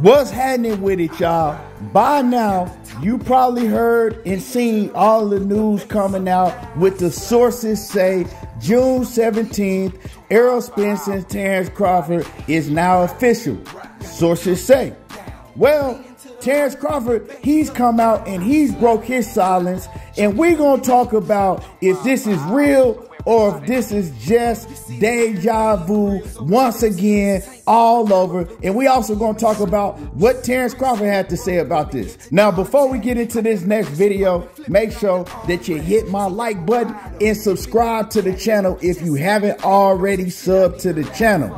What's happening with it, y'all? By now, you probably heard and seen all the news coming out with the sources say June 17th, Errol Spence and Terence Crawford is now official. Sources say. Well, Terence Crawford, he's come out and he's broke his silence, and we're going to talk about if this is real or if this is just deja vu once again all over. And we also going to talk about what Terence Crawford had to say about this. Now, before we get into this next video, make sure that you hit my like button and subscribe to the channel if you haven't already subbed to the channel.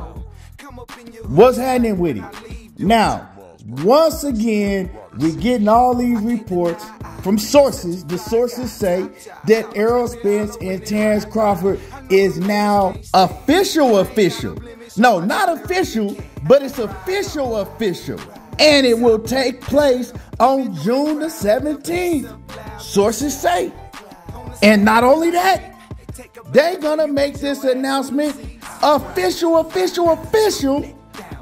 What's happening with it? Now, once again, we're getting all these reports from sources. The sources say that Errol Spence and Terence Crawford is now official. No, not official, but it's official. And it will take place on June the 17th. Sources say. And not only that, they're going to make this announcement official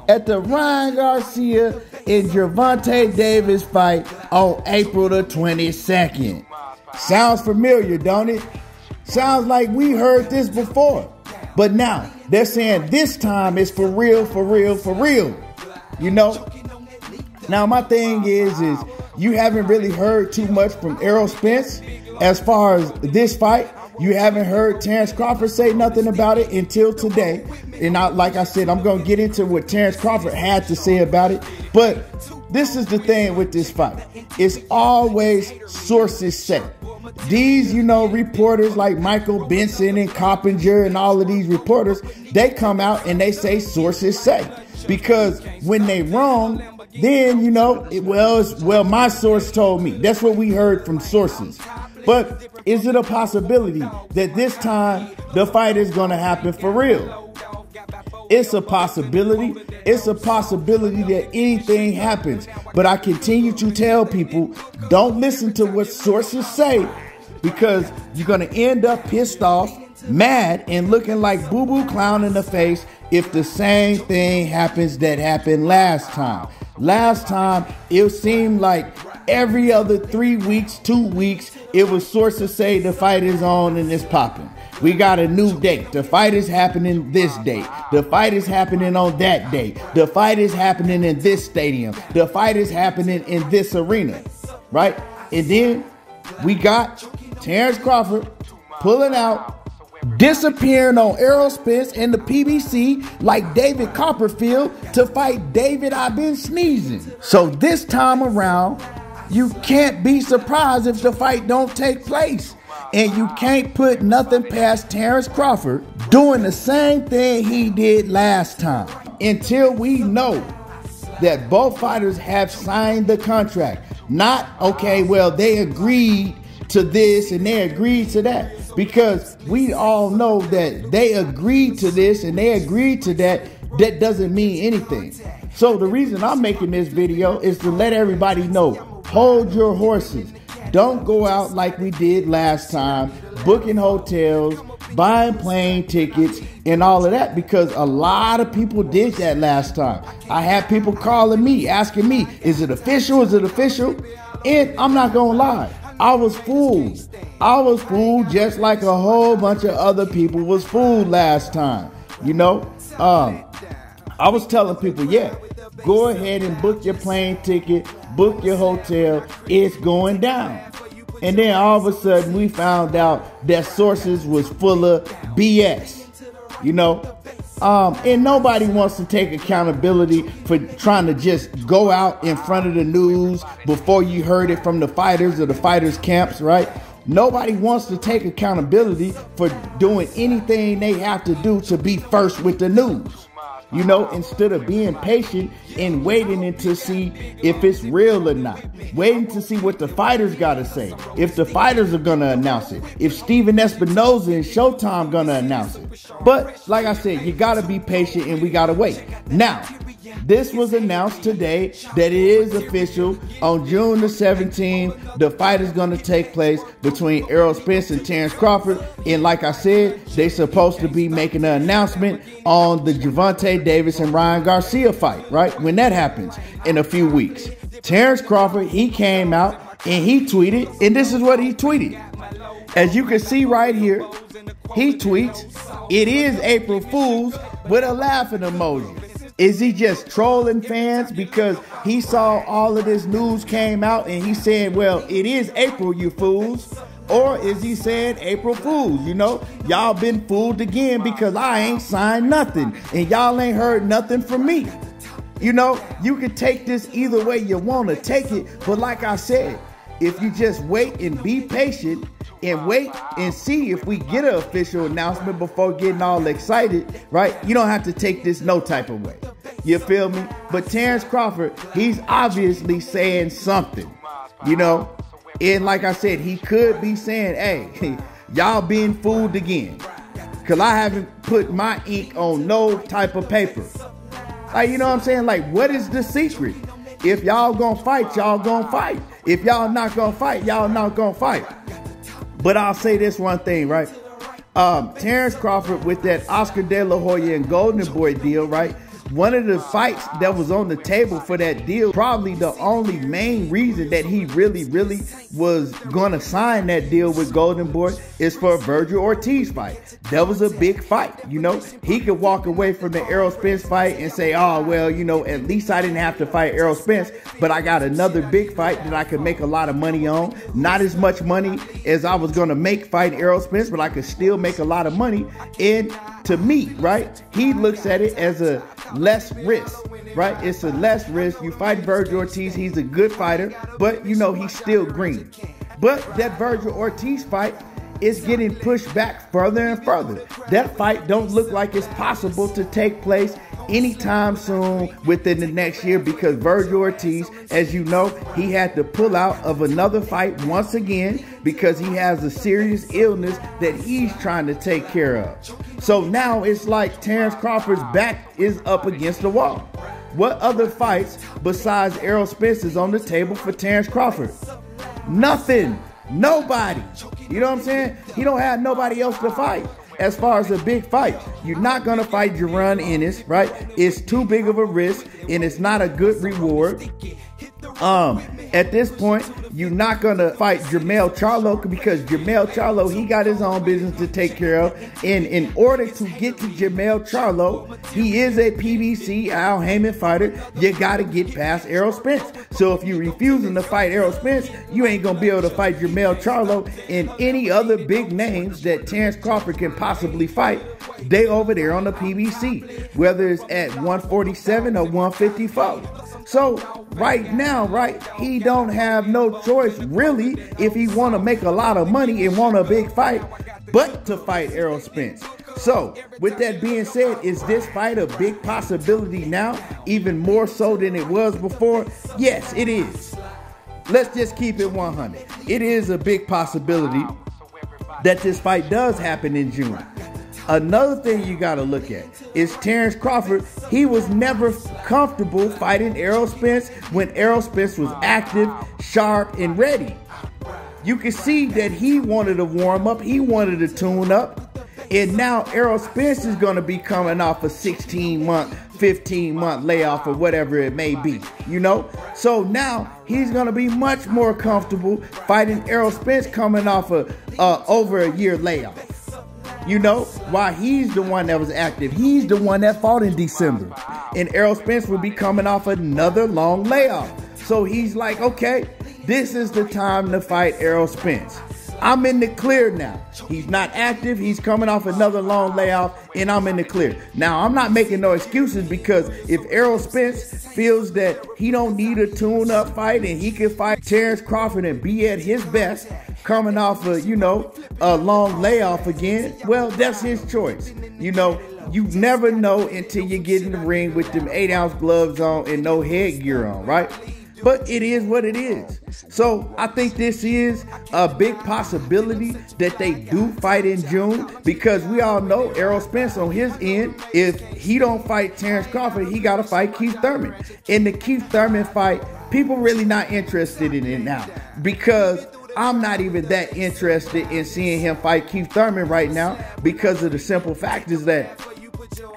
at the Ryan Garcia and Gervonta Davis fight on April the 22nd. Sounds familiar, don't it? Sounds like we heard this before. But now, they're saying this time it's for real. You know? Now, my thing is you haven't really heard too much from Errol Spence as far as this fight. You haven't heard Terence Crawford say nothing about it until today. And like I said, I'm going to get into what Terence Crawford had to say about it. But this is the thing with this fight. It's always sources say. These, reporters like Michael Benson and Coppinger and all of these reporters, they come out and they say sources say. Because when they wrong, then, well, my source told me. That's what we heard from sources. But is it a possibility that this time the fight is going to happen for real? It's a possibility. It's a possibility that anything happens. But I continue to tell people, don't listen to what sources say, because you're going to end up pissed off, mad, and looking like boo-boo clown in the face if the same thing happens that happened last time. Last time, it seemed like every other 3 weeks, 2 weeks, it was sources say the fight is on and it's popping. We got a new date. The fight is happening this date. The fight is happening on that date. The fight is happening in this stadium. The fight is happening in this arena. Right? And then we got Terence Crawford pulling out, disappearing on Errol Spence and the PBC like David Copperfield to fight David I've been sneezing. So this time around, you can't be surprised if the fight don't take place. And you can't put nothing past Terence Crawford doing the same thing he did last time until we know that both fighters have signed the contract. Not, okay, well, they agreed to this and they agreed to that. Because we all know that they agreed to this and they agreed to that. That doesn't mean anything. So the reason I'm making this video is to let everybody know, hold your horses. Don't go out like we did last time, booking hotels, buying plane tickets, and all of that, because a lot of people did that last time. I had people calling me, asking me, is it official? Is it official? And I'm not going to lie. I was fooled. I was fooled just like a whole bunch of other people was fooled last time. I was telling people, yeah, go ahead and book your plane ticket, book your hotel. It's going down. And then all of a sudden we found out that sources was full of BS, and nobody wants to take accountability for trying to just go out in front of the news before you heard it from the fighters or the fighters' camps, right? Nobody wants to take accountability for doing anything they have to do to be first with the news. Instead of being patient and waiting to see if it's real or not. Waiting to see what the fighters got to say. If the fighters are going to announce it. If Steven Espinoza and Showtime going to announce it. But like I said, you got to be patient and we got to wait. Now, this was announced today that it is official. On June the 17th, the fight is going to take place between Errol Spence and Terence Crawford. And like I said, they're supposed to be making an announcement on the Gervonta Davis and Ryan Garcia fight, right? When that happens in a few weeks. Terence Crawford, he came out and he tweeted, and this is what he tweeted. As you can see right here, he tweets, "It is April Fool's," with a laughing emoji. Is he just trolling fans because he saw all of this news came out and he said, well, it is April, you fools? Or is he saying April Fools? You know, y'all been fooled again because I ain't signed nothing and y'all ain't heard nothing from me. You know, you can take this either way you want to take it. But like I said, if you just wait and be patient and wait and see if we get an official announcement before getting all excited, right? You don't have to take this no type of way. You feel me? But Terence Crawford, he's obviously saying something, you know? And like I said, he could be saying, hey, y'all being fooled again. Because I haven't put my ink on no type of paper. Like, you know what I'm saying? Like, what is the secret? If y'all gonna fight, y'all gonna fight. If y'all not gonna fight, y'all not gonna fight. But I'll say this one thing, right? Terence Crawford with that Oscar De La Hoya and Golden Boy deal, right? One of the fights that was on the table for that deal, probably the only main reason that he really was going to sign that deal with Golden Boy is for a Virgil Ortiz fight. That was a big fight, you know. He could walk away from the Errol Spence fight and say, oh, well, you know, at least I didn't have to fight Errol Spence, but I got another big fight that I could make a lot of money on. Not as much money as I was going to make fighting Errol Spence, but I could still make a lot of money. And to me, right, he looks at it as a less risk, right? It's a less risk. You fight Virgil Ortiz, he's a good fighter, but you know, he's still green. But that Virgil Ortiz fight is getting pushed back further and further. That fight don't look like it's possible to take place anytime soon within the next year because Virgil Ortiz, as you know, he had to pull out of another fight once again because he has a serious illness that he's trying to take care of. So now it's like Terence Crawford's back is up against the wall. What other fights besides Errol Spence is on the table for Terence Crawford? Nothing. Nobody. You know what I'm saying? He don't have nobody else to fight. As far as a big fight, you're not going to fight Jaron Ennis, right? It's too big of a risk and it's not a good reward. At this point, you're not going to fight Jermell Charlo because Jermell Charlo, he got his own business to take care of. And in order to get to Jermell Charlo, he is a PBC Al Heyman fighter. You got to get past Errol Spence. So if you're refusing to fight Errol Spence, you ain't going to be able to fight Jermell Charlo and any other big names that Terence Crawford can possibly fight. They over there on the PBC, whether it's at 147 or 154. So right now, right, he don't have no choice really if he want to make a lot of money and want a big fight, but to fight Errol Spence. So with that being said, is this fight a big possibility now, even more so than it was before? Yes, it is. Let's just keep it 100. It is a big possibility that this fight does happen in June. Another thing you got to look at is Terence Crawford. He was never comfortable fighting Errol Spence when Errol Spence was active, sharp, and ready. You can see that he wanted to warm up. He wanted to tune up. And now Errol Spence is going to be coming off a 16-month, 15-month layoff or whatever it may be, you know? So now he's going to be much more comfortable fighting Errol Spence coming off a over a year layoff. You know, while he's the one that was active, he's the one that fought in December. And Errol Spence will be coming off another long layoff. So he's like, okay, this is the time to fight Errol Spence. I'm in the clear now. He's not active. He's coming off another long layoff, and I'm in the clear. Now, I'm not making no excuses because if Errol Spence feels that he don't need a tune-up fight and he can fight Terence Crawford and be at his best, coming off a, you know, a long layoff again, well, that's his choice. You know, you never know until you get in the ring with them 8-ounce gloves on and no headgear on, right? but it is what it is. So I think this is a big possibility that they do fight in June, because we all know Errol Spence on his end, if he don't fight Terence Crawford, he got to fight Keith Thurman. In the Keith Thurman fight, people really not interested in it now, because I'm not even that interested in seeing him fight Keith Thurman right now, because of the simple fact is that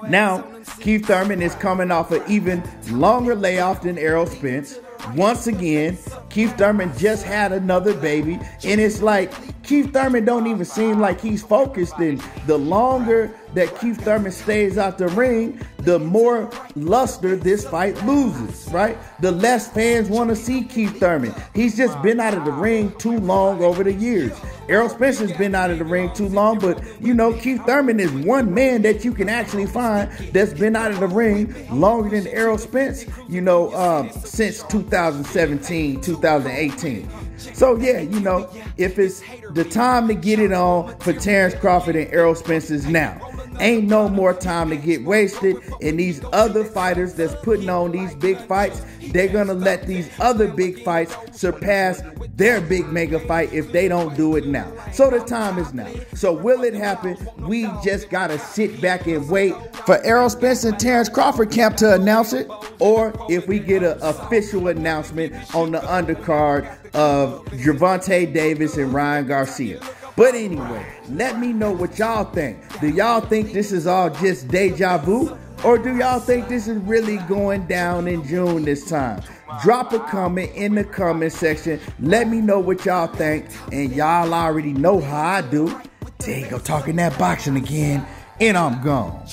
now Keith Thurman is coming off an even longer layoff than Errol Spence. Once again, Keith Thurman just had another baby, and it's like Keith Thurman don't even seem like he's focused. And the longer that Keith Thurman stays out the ring, the more luster this fight loses, right? The less fans want to see Keith Thurman. He's just been out of the ring too long over the years. Errol Spence has been out of the ring too long, but you know, Keith Thurman is one man that you can actually find that's been out of the ring longer than Errol Spence, you know, since 2017, 2018. So yeah, you know, if it's the time to get it on for Terence Crawford and Errol Spence is now. Ain't no more time to get wasted. And these other fighters that's putting on these big fights, they're gonna let these other big fights surpass their big mega fight if they don't do it now. So the time is now. So will it happen? We just gotta sit back and wait for Errol Spence and Terence Crawford camp to announce it, or if we get an official announcement on the undercard of Gervonta Davis and Ryan Garcia. But anyway, let me know what y'all think. Do y'all think this is all just deja vu? Or do y'all think this is really going down in June this time? Drop a comment in the comment section. Let me know what y'all think. And y'all already know how I do. There you go, talking that boxing again. And I'm gone.